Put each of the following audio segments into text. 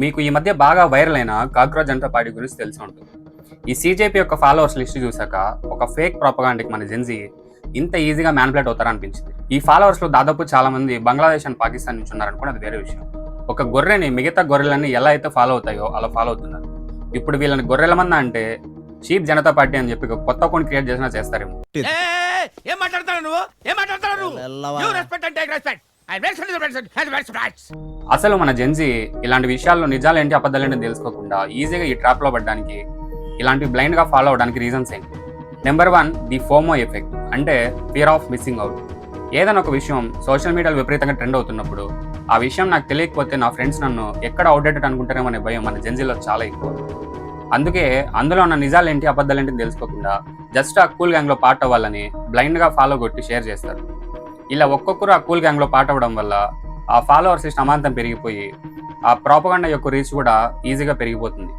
మీకు ఈ మధ్య బాగా వైరల్ అయిన కాక్రోచ్ జనతా పార్టీ గురించి తెలిసి ఉంటుంది. ఈ సీజేపీ యొక్క ఫాలోవర్స్ లిస్ట్ చూసాక ఒక ఫేక్ ప్రాపగాండాకి మన జెన్జీ ఇంత ఈజీగా మ్యానిపులేట్ అవుతారనిపించింది. ఈ ఫాలోవర్స్లో దాదాపు చాలా మంది బంగ్లాదేశ్ అండ్ పాకిస్తాన్ నుంచి ఉన్నారనుకోండి, అది వేరే విషయం. ఒక గొర్రెని మిగతా గొర్రెలన్నీ ఎలా అయితే ఫాలో అవుతాయో అలా ఫాలో అవుతున్నారు. ఇప్పుడు వీళ్ళని గొర్రెల మంద అంటే షీప్ జనతా పార్టీ అని చెప్పి కొత్త అకౌంట్ క్రియేట్ చేసినా చేస్తారేమో. ఏం మాట్లాడతావు నువ్వు? ఏం మాట్లాడతావు? అసలు మన జెన్జీ ఇలాంటి విషయాల్లో నిజాలేంటి అబద్ధాలేంటి తెలుసుకోకుండా ఈజీగా ఈ ట్రాప్ లో పడడానికి, ఇలాంటి బ్లైండ్ గా ఫాలో అవడానికి రీజన్స్ ఏంటి? నెంబర్ 1, ది ఫోమో ఎఫెక్ట్, అంటే ఫియర్ ఆఫ్ మిస్సింగ్ అవుట్. ఏదైనా ఒక విషయం సోషల్ మీడియాలో విపరీతంగా ట్రెండ్ అవుతున్నప్పుడు ఆ విషయం నాకు తెలియకపోతే నా ఫ్రెండ్స్ నన్ను ఎక్కడ అవుట్డేటెడ్ అనుకుంటారేమో అనే భయం మన జెన్జీలో చాలా ఎక్కువ. అందుకే అందులో ఉన్న నిజాలేంటి అబద్ధాలేంటి తెలుసుకోకుండా జస్ట్ ఆ కూల్ గ్యాంగ్ లో పార్ట్ అవ్వాలని బ్లైండ్ గా ఫాలో కొట్టి షేర్ చేస్తారు. ఇలా ఒక్కొక్కరు ఆ కూల్ గ్యాంగ్ లో పార్ట్ అవ్వడం వల్ల ఆ ఫాలోవర్స్ అమాంతం పెరిగిపోయి ఆ ప్రాపగండా యొక్క రీచ్ కూడా ఈజీగా పెరిగిపోతుంది.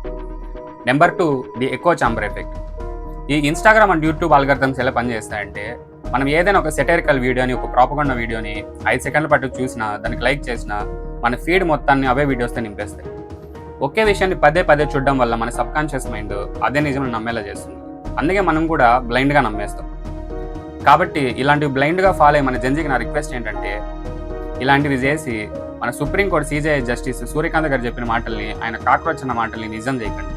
Number 2, the echo chamber effect. ఈ ఇన్స్టాగ్రామ్ అండ్ యూట్యూబ్ ఆల్గరిథమ్స్ ఎలా పనిచేస్తాయంటే, మనం ఏదైనా ఒక సెటైరికల్ వీడియోని, ఒక ప్రాపగండా వీడియోని 5 సెకండ్ల పాటు చూసినా, దానికి లైక్ చేసినా మన ఫీడ్ మొత్తాన్ని అవే వీడియోస్తో నింపేస్తాయి. ఒకే విషయాన్ని పదే పదే చూడడం వల్ల మన సబ్ కాన్షియస్ మైండ్ అదే నిజం నమ్మేలా చేస్తుంది. అందుకే మనం కూడా బ్లైండ్గా నమ్మేస్తాం. కాబట్టి ఇలాంటివి బ్లైండ్గా ఫాలో అయ్యి మన జెన్జీకి నా రిక్వెస్ట్ ఏంటంటే, ఇలాంటివి చేసి మన సుప్రీంకోర్టు సీజేఐ జస్టిస్ సూర్యకాంత్ గారు చెప్పిన మాటల్ని, ఆయన కాక్రోచ్ అన్న మాటల్ని నిజం చేయకండి.